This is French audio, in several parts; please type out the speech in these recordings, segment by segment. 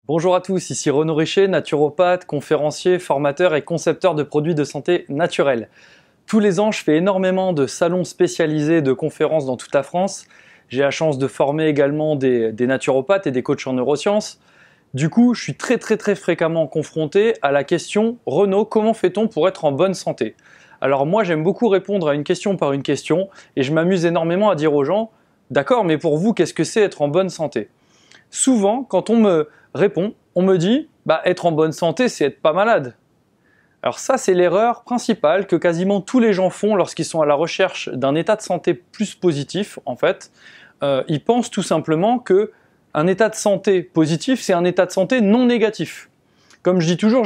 Bonjour à tous, ici Renaud Richer, naturopathe, conférencier, formateur et concepteur de produits de santé naturels. Tous les ans, je fais énormément de salons spécialisés de conférences dans toute la France. J'ai la chance de former également des naturopathes et des coachs en neurosciences. Du coup, je suis très fréquemment confronté à la question « Renaud, comment fait-on pour être en bonne santé ?» Alors moi, j'aime beaucoup répondre à une question par une question et je m'amuse énormément à dire aux gens « D'accord, mais pour vous, qu'est-ce que c'est être en bonne santé ?» Souvent, quand on me répond, on me dit être en bonne santé, c'est être pas malade. Alors ça, c'est l'erreur principale que quasiment tous les gens font lorsqu'ils sont à la recherche d'un état de santé plus positif. En fait, ils pensent tout simplement que un état de santé positif, c'est un état de santé non négatif. Comme je dis toujours,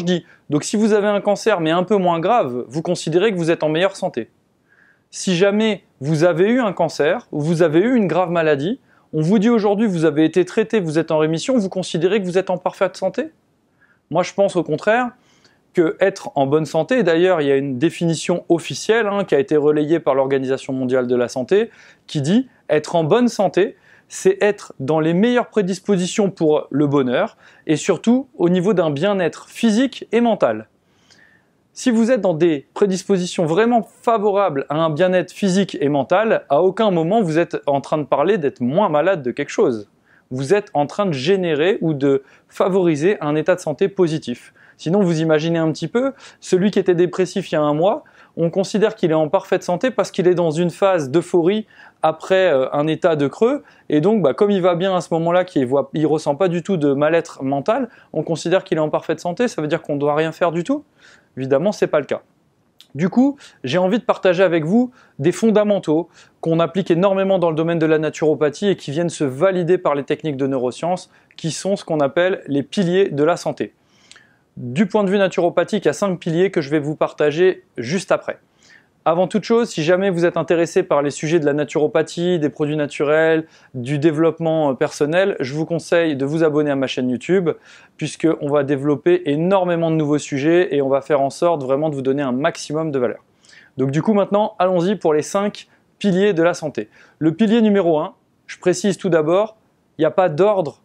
donc si vous avez un cancer mais un peu moins grave, vous considérez que vous êtes en meilleure santé. Si jamais vous avez eu un cancer ou vous avez eu une grave maladie, on vous dit aujourd'hui vous avez été traité, vous êtes en rémission, vous considérez que vous êtes en parfaite santé? Moi je pense au contraire que être en bonne santé, d'ailleurs il y a une définition officielle qui a été relayée par l'Organisation mondiale de la santé qui dit être en bonne santé, c'est être dans les meilleures prédispositions pour le bonheur et surtout au niveau d'un bien-être physique et mental. Si vous êtes dans des prédispositions vraiment favorables à un bien-être physique et mental, à aucun moment vous êtes en train de parler d'être moins malade de quelque chose. Vous êtes en train de générer ou de favoriser un état de santé positif. Sinon, vous imaginez un petit peu, celui qui était dépressif il y a un mois, on considère qu'il est en parfaite santé parce qu'il est dans une phase d'euphorie après un état de creux. Et donc, comme il va bien à ce moment-là, qu'il ne ressent pas du tout de mal-être mental, on considère qu'il est en parfaite santé. Ça veut dire qu'on ne doit rien faire du tout? Évidemment, ce n'est pas le cas. Du coup, j'ai envie de partager avec vous des fondamentaux qu'on applique énormément dans le domaine de la naturopathie et qui viennent se valider par les techniques de neurosciences, qui sont ce qu'on appelle les piliers de la santé. Du point de vue naturopathique, il y a 5 piliers que je vais vous partager juste après. Avant toute chose, si jamais vous êtes intéressé par les sujets de la naturopathie, des produits naturels, du développement personnel, je vous conseille de vous abonner à ma chaîne YouTube puisqu'on va développer énormément de nouveaux sujets et on va faire en sorte vraiment de vous donner un maximum de valeur. Donc du coup maintenant, allons-y pour les 5 piliers de la santé. Le pilier numéro 1, je précise tout d'abord, il n'y a pas d'ordre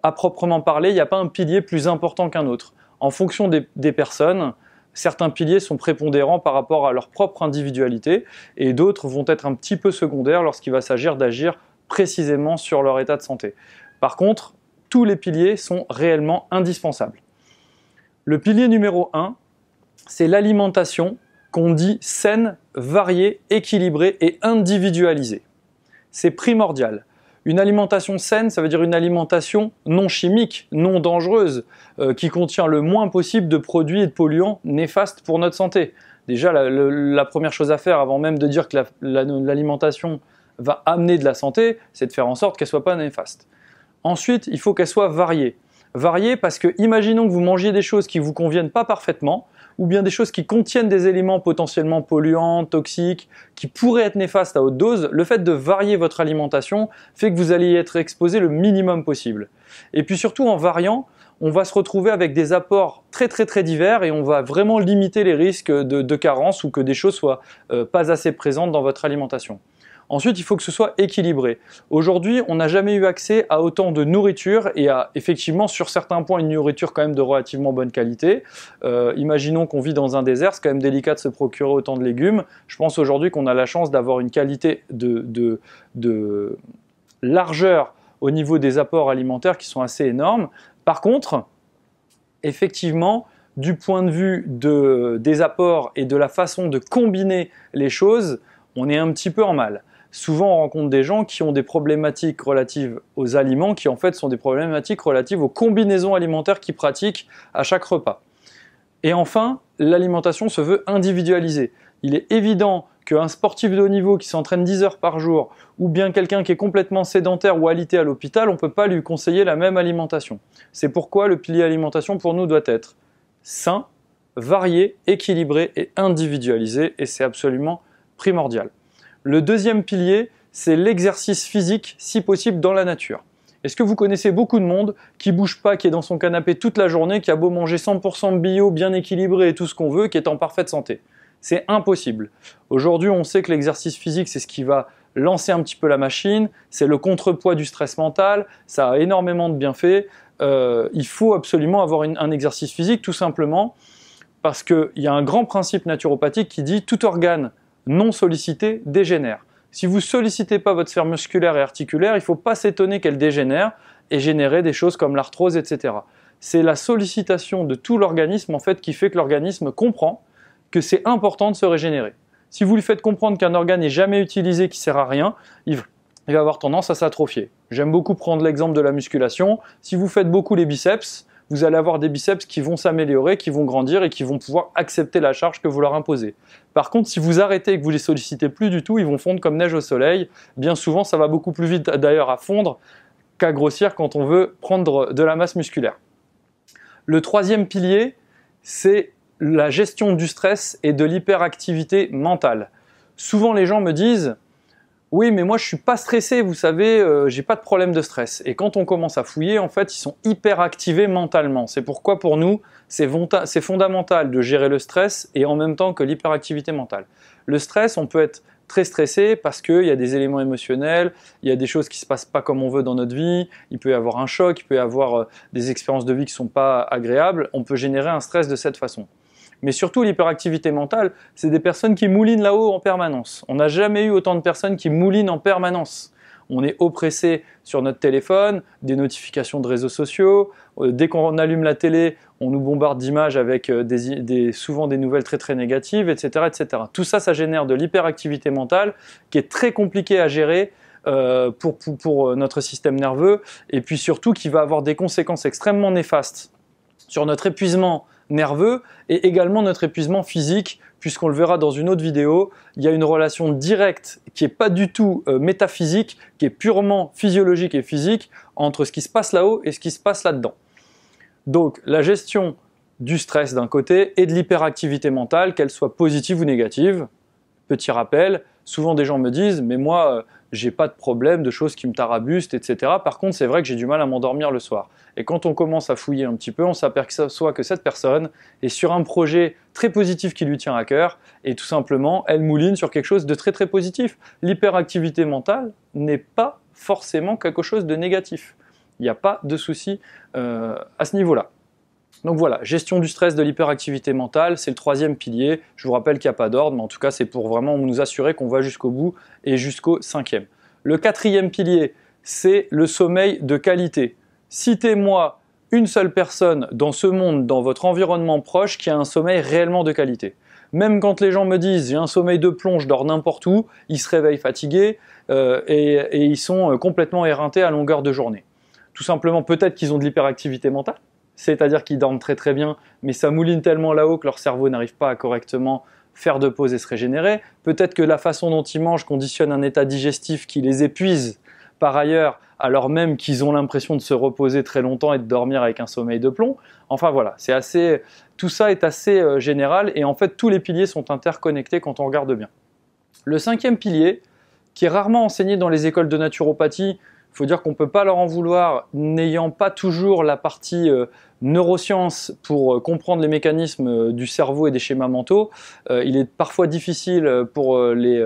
à proprement parler, il n'y a pas un pilier plus important qu'un autre. En fonction des personnes, certains piliers sont prépondérants par rapport à leur propre individualité et d'autres vont être un petit peu secondaires lorsqu'il va s'agir d'agir précisément sur leur état de santé. Par contre, tous les piliers sont réellement indispensables. Le pilier numéro 1, c'est l'alimentation qu'on dit saine, variée, équilibrée et individualisée. C'est primordial. Une alimentation saine, ça veut dire une alimentation non chimique, non dangereuse, qui contient le moins possible de produits et de polluants néfastes pour notre santé. Déjà, la première chose à faire, avant même de dire que l'alimentation va amener de la santé, c'est de faire en sorte qu'elle ne soit pas néfaste. Ensuite, il faut qu'elle soit variée. Variée parce que, imaginons que vous mangiez des choses qui ne vous conviennent pas parfaitement, ou bien des choses qui contiennent des éléments potentiellement polluants, toxiques, qui pourraient être néfastes à haute dose, le fait de varier votre alimentation fait que vous allez être exposé le minimum possible. Et puis surtout en variant, on va se retrouver avec des apports très divers et on va vraiment limiter les risques de carence ou que des choses soient pas assez présentes dans votre alimentation. Ensuite, il faut que ce soit équilibré. Aujourd'hui, on n'a jamais eu accès à autant de nourriture et à, effectivement, sur certains points, une nourriture quand même de relativement bonne qualité. Imaginons qu'on vit dans un désert, c'est quand même délicat de se procurer autant de légumes. Je pense aujourd'hui qu'on a la chance d'avoir une qualité de largeur au niveau des apports alimentaires qui sont assez énormes. Par contre, effectivement, du point de vue des apports et de la façon de combiner les choses, on est un petit peu en mal. Souvent, on rencontre des gens qui ont des problématiques relatives aux aliments qui en fait sont des problématiques relatives aux combinaisons alimentaires qu'ils pratiquent à chaque repas. Et enfin, l'alimentation se veut individualisée. Il est évident qu'un sportif de haut niveau qui s'entraîne 10 heures par jour ou bien quelqu'un qui est complètement sédentaire ou alité à l'hôpital, on ne peut pas lui conseiller la même alimentation. C'est pourquoi le pilier alimentation pour nous doit être sain, varié, équilibré et individualisé et c'est absolument primordial. Le deuxième pilier, c'est l'exercice physique, si possible dans la nature. Est-ce que vous connaissez beaucoup de monde qui ne bouge pas, qui est dans son canapé toute la journée, qui a beau manger 100% bio, bien équilibré et tout ce qu'on veut, qui est en parfaite santé? C'est impossible. Aujourd'hui, on sait que l'exercice physique, c'est ce qui va lancer un petit peu la machine, c'est le contrepoids du stress mental, ça a énormément de bienfaits. Il faut absolument avoir un exercice physique, tout simplement parce qu'il y a un grand principe naturopathique qui dit tout organe non sollicité dégénère. Si vous ne sollicitez pas votre sphère musculaire et articulaire, il ne faut pas s'étonner qu'elle dégénère et générer des choses comme l'arthrose, etc. C'est la sollicitation de tout l'organisme en fait, qui fait que l'organisme comprend que c'est important de se régénérer. Si vous lui faites comprendre qu'un organe n'est jamais utilisé, qui ne sert à rien, il va avoir tendance à s'atrophier. J'aime beaucoup prendre l'exemple de la musculation. Si vous faites beaucoup les biceps, vous allez avoir des biceps qui vont s'améliorer, qui vont grandir et qui vont pouvoir accepter la charge que vous leur imposez. Par contre, si vous arrêtez et que vous les sollicitez plus du tout, ils vont fondre comme neige au soleil. Bien souvent, ça va beaucoup plus vite d'ailleurs à fondre qu'à grossir quand on veut prendre de la masse musculaire. Le troisième pilier, c'est la gestion du stress et de l'hyperactivité mentale. Souvent, les gens me disent « Oui, mais moi, je ne suis pas stressé, vous savez, j'ai pas de problème de stress. » Et quand on commence à fouiller, en fait, ils sont hyperactivés mentalement. C'est pourquoi, pour nous, c'est fondamental de gérer le stress et en même temps que l'hyperactivité mentale. Le stress, on peut être très stressé parce qu'il y a des éléments émotionnels, il y a des choses qui ne se passent pas comme on veut dans notre vie, il peut y avoir un choc, il peut y avoir des expériences de vie qui ne sont pas agréables. On peut générer un stress de cette façon. Mais surtout, l'hyperactivité mentale, c'est des personnes qui moulinent là-haut en permanence. On n'a jamais eu autant de personnes qui moulinent en permanence. On est oppressé sur notre téléphone, des notifications de réseaux sociaux. Dès qu'on allume la télé, on nous bombarde d'images avec souvent des nouvelles très très négatives, etc., etc. Tout ça, ça génère de l'hyperactivité mentale qui est très compliquée à gérer pour notre système nerveux et puis surtout qui va avoir des conséquences extrêmement néfastes sur notre épuisement nerveux et également notre épuisement physique, puisqu'on le verra dans une autre vidéo, il y a une relation directe qui n'est pas du tout métaphysique, qui est purement physiologique et physique entre ce qui se passe là-haut et ce qui se passe là-dedans. Donc la gestion du stress d'un côté et de l'hyperactivité mentale, qu'elle soit positive ou négative. Petit rappel, souvent des gens me disent « mais moi, j'ai pas de problème, de choses qui me tarabustent, etc. Par contre, c'est vrai que j'ai du mal à m'endormir le soir. » Et quand on commence à fouiller un petit peu, on s'aperçoit que cette personne est sur un projet très positif qui lui tient à cœur et tout simplement, elle mouline sur quelque chose de très très positif. L'hyperactivité mentale n'est pas forcément quelque chose de négatif. Il n'y a pas de souci à ce niveau-là. Donc voilà, gestion du stress, de l'hyperactivité mentale, c'est le troisième pilier. Je vous rappelle qu'il n'y a pas d'ordre, mais en tout cas, c'est pour vraiment nous assurer qu'on va jusqu'au bout et jusqu'au cinquième. Le quatrième pilier, c'est le sommeil de qualité. Citez-moi une seule personne dans ce monde, dans votre environnement proche, qui a un sommeil réellement de qualité. Même quand les gens me disent « j'ai un sommeil de plomb, je dors n'importe où », ils se réveillent fatigués et ils sont complètement éreintés à longueur de journée. Tout simplement, peut-être qu'ils ont de l'hyperactivité mentale, c'est-à-dire qu'ils dorment très très bien, mais ça mouline tellement là-haut que leur cerveau n'arrive pas à correctement faire de pause et se régénérer. Peut-être que la façon dont ils mangent conditionne un état digestif qui les épuise par ailleurs, alors même qu'ils ont l'impression de se reposer très longtemps et de dormir avec un sommeil de plomb. Enfin voilà, tout ça est assez général et en fait tous les piliers sont interconnectés quand on regarde bien. Le cinquième pilier, qui est rarement enseigné dans les écoles de naturopathie, il faut dire qu'on ne peut pas leur en vouloir, n'ayant pas toujours la partie neurosciences pour comprendre les mécanismes du cerveau et des schémas mentaux. Il est parfois difficile pour les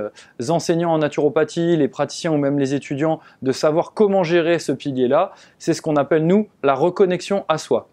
enseignants en naturopathie, les praticiens ou même les étudiants de savoir comment gérer ce pilier-là. C'est ce qu'on appelle, nous, la reconnexion à soi.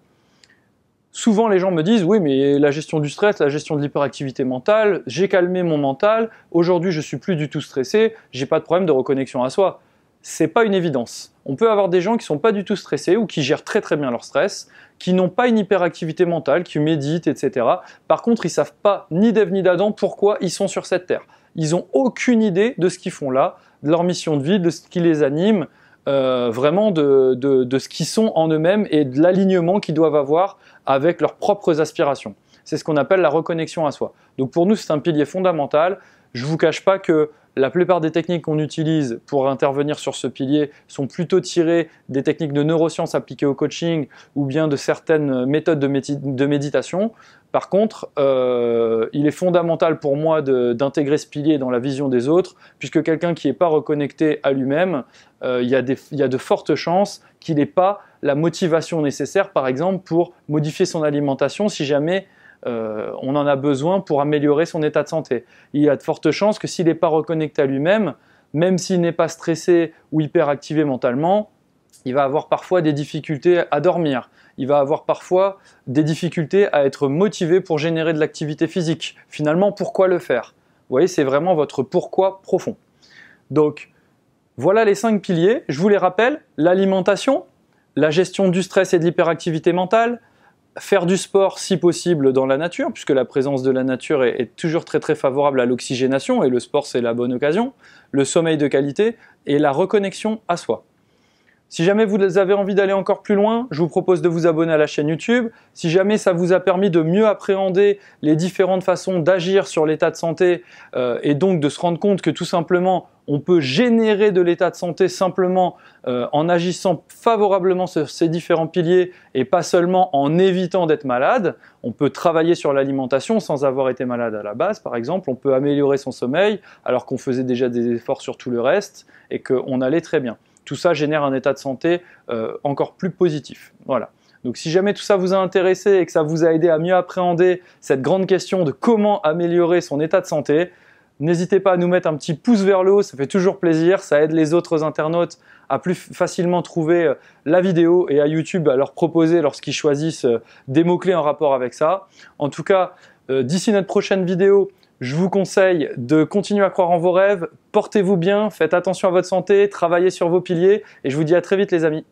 Souvent, les gens me disent « oui, mais la gestion du stress, la gestion de l'hyperactivité mentale, j'ai calmé mon mental, aujourd'hui je ne suis plus du tout stressé, j'ai pas de problème de reconnexion à soi ». C'est pas une évidence. On peut avoir des gens qui sont pas du tout stressés ou qui gèrent très très bien leur stress, qui n'ont pas une hyperactivité mentale, qui méditent, etc. Par contre, ils savent pas ni d'Ève ni d'Adam pourquoi ils sont sur cette terre. Ils ont aucune idée de ce qu'ils font là, de leur mission de vie, de ce qui les anime, vraiment de ce qu'ils sont en eux-mêmes et de l'alignement qu'ils doivent avoir avec leurs propres aspirations. C'est ce qu'on appelle la reconnexion à soi. Donc pour nous, c'est un pilier fondamental. Je vous cache pas que la plupart des techniques qu'on utilise pour intervenir sur ce pilier sont plutôt tirées des techniques de neurosciences appliquées au coaching ou bien de certaines méthodes de méditation. Par contre, il est fondamental pour moi d'intégrer ce pilier dans la vision des autres, puisque quelqu'un qui n'est pas reconnecté à lui-même, il y a de fortes chances qu'il n'ait pas la motivation nécessaire, par exemple, pour modifier son alimentation si jamais on en a besoin pour améliorer son état de santé. Il y a de fortes chances que s'il n'est pas reconnecté à lui-même, même s'il n'est pas stressé ou hyperactivé mentalement, il va avoir parfois des difficultés à dormir. Il va avoir parfois des difficultés à être motivé pour générer de l'activité physique. Finalement, pourquoi le faire? Vous voyez, c'est vraiment votre pourquoi profond. Donc, voilà les 5 piliers. Je vous les rappelle, l'alimentation, la gestion du stress et de l'hyperactivité mentale, faire du sport si possible dans la nature, puisque la présence de la nature est toujours très très favorable à l'oxygénation, et le sport c'est la bonne occasion, le sommeil de qualité et la reconnexion à soi. Si jamais vous avez envie d'aller encore plus loin, je vous propose de vous abonner à la chaîne YouTube. Si jamais ça vous a permis de mieux appréhender les différentes façons d'agir sur l'état de santé et donc de se rendre compte que tout simplement on peut générer de l'état de santé simplement en agissant favorablement sur ces différents piliers et pas seulement en évitant d'être malade. On peut travailler sur l'alimentation sans avoir été malade à la base, par exemple. On peut améliorer son sommeil alors qu'on faisait déjà des efforts sur tout le reste et qu'on allait très bien. Tout ça génère un état de santé encore plus positif. Voilà. Donc si jamais tout ça vous a intéressé et que ça vous a aidé à mieux appréhender cette grande question de comment améliorer son état de santé, n'hésitez pas à nous mettre un petit pouce vers le haut, ça fait toujours plaisir, ça aide les autres internautes à plus facilement trouver la vidéo et à YouTube à leur proposer lorsqu'ils choisissent des mots-clés en rapport avec ça. En tout cas, d'ici notre prochaine vidéo, je vous conseille de continuer à croire en vos rêves, portez-vous bien, faites attention à votre santé, travaillez sur vos piliers et je vous dis à très vite les amis.